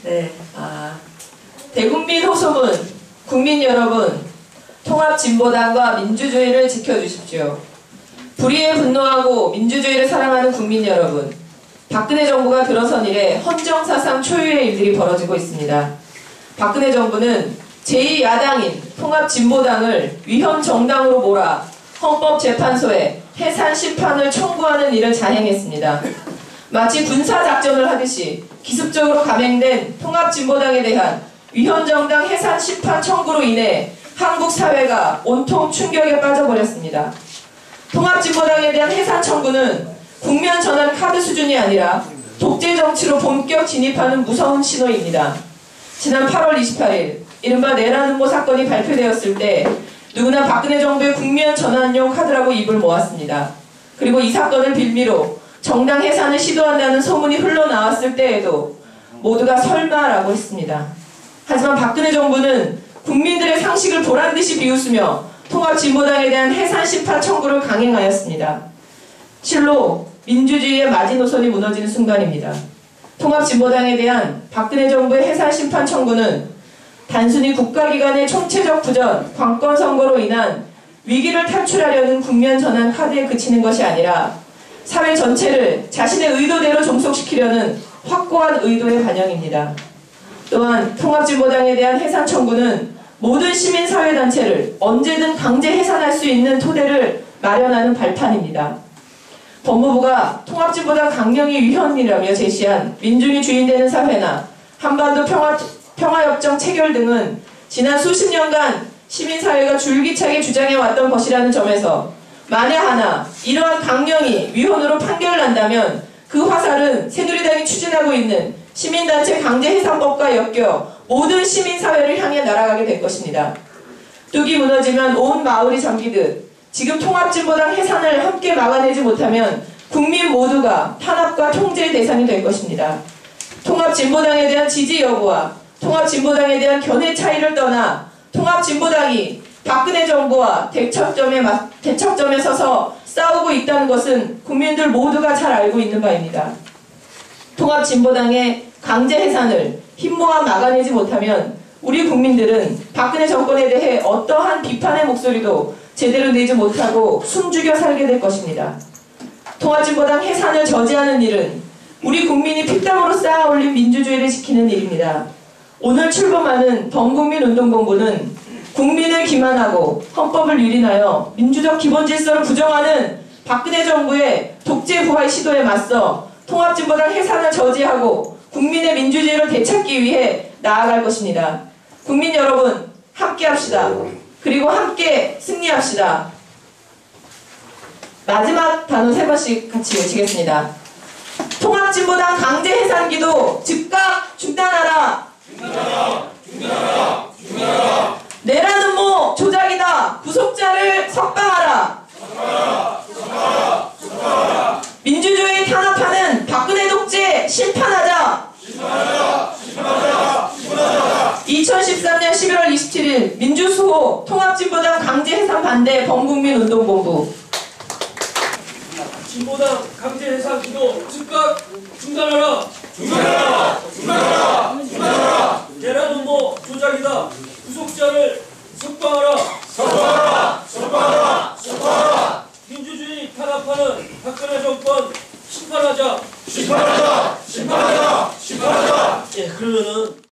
네, 대국민 호소문, 국민 여러분, 통합진보당과 민주주의를 지켜주십시오. 불의에 분노하고 민주주의를 사랑하는 국민 여러분, 박근혜 정부가 들어선 이래 헌정사상 초유의 일들이 벌어지고 있습니다. 박근혜 정부는 제2야당인 통합진보당을 위헌정당으로 몰아 헌법재판소에 해산 심판을 청구하는 일을 자행했습니다. 마치 군사작전을 하듯이 기습적으로 감행된 통합진보당에 대한 위헌정당 해산 심판 청구로 인해 한국 사회가 온통 충격에 빠져버렸습니다. 통합진보당에 대한 해산 청구는 국면 전환 카드 수준이 아니라 독재 정치로 본격 진입하는 무서운 신호입니다. 지난 8월 28일 이른바 내란음모 사건이 발표되었을 때 누구나 박근혜 정부의 국면 전환용 카드라고 입을 모았습니다. 그리고 이 사건을 빌미로 정당 해산을 시도한다는 소문이 흘러나왔을 때에도 모두가 설마라고 했습니다. 하지만 박근혜 정부는 국민들의 상식을 보란듯이 비웃으며 통합진보당에 대한 해산 심판 청구를 강행하였습니다. 실로 민주주의의 마지노선이 무너지는 순간입니다. 통합진보당에 대한 박근혜 정부의 해산 심판 청구는 단순히 국가기관의 총체적 부전, 관건선거로 인한 위기를 탈출하려는 국면 전환 카드에 그치는 것이 아니라 사회 전체를 자신의 의도대로 종속시키려는 확고한 의도의 반영입니다. 또한 통합진보당에 대한 해산 청구는 모든 시민사회단체를 언제든 강제 해산할 수 있는 토대를 마련하는 발판입니다. 법무부가 통합진보당 강령이 위헌이라며 제시한 민중이 주인되는 사회나 한반도 평화협정 체결 등은 지난 수십 년간 시민사회가 줄기차게 주장해왔던 것이라는 점에서 만에 하나 이러한 강령이 위헌으로 판결을 난다면 그 화살은 새누리당이 추진하고 있는 시민단체 강제해산법과 엮여 모든 시민사회를 향해 날아가게 될 것입니다. 뚝이 무너지면 온 마을이 잠기듯 지금 통합진보당 해산을 함께 막아내지 못하면 국민 모두가 탄압과 통제의 대상이 될 것입니다. 통합진보당에 대한 지지 여부와 통합진보당에 대한 견해 차이를 떠나 통합진보당이 박근혜 정부와 대척점에 서서 싸우고 있다는 것은 국민들 모두가 잘 알고 있는 바입니다. 통합진보당의 강제 해산을 힘모아 막아내지 못하면 우리 국민들은 박근혜 정권에 대해 어떠한 비판의 목소리도 제대로 내지 못하고 숨죽여 살게 될 것입니다. 통합진보당 해산을 저지하는 일은 우리 국민이 피땀으로 쌓아 올린 민주주의를 지키는 일입니다. 오늘 출범하는 범국민운동본부는 국민을 기만하고 헌법을 유린하여 민주적 기본질서를 부정하는 박근혜 정부의 독재 부활 시도에 맞서 통합진보당 해산을 저지하고 국민의 민주주의를 되찾기 위해 나아갈 것입니다. 국민 여러분, 함께 합시다. 그리고 함께 승리합시다. 마지막 단어 3번씩 같이 외치겠습니다. 통합진보당 강제 해산기도 즉각 중단하라. 중단하라. 중단하라. 중단하라. 내란음모 조작이다. 구속자를 석방하라. 석방하라. 석방하라. 석방하라. 민주주의 탄압하는 박근혜 독재 심판하자. 심판하자. 심판하자. 심판하자. 2013년 11월 27일 민주수호 통합진보당 강제 해산 반대 범국민운동본부. 진보당 강제 해산 기도 즉각 중단하라. 중단하라. 중단하라. 중단하라. 내란음모 조작이다. 구속자를 석방하라. 석방하라. 석방하라. 석방하라. 민주주의 탄압하는 박근혜 정권 심판하자. 심판하자. 심판하자. 심판하자. 예, 그러면은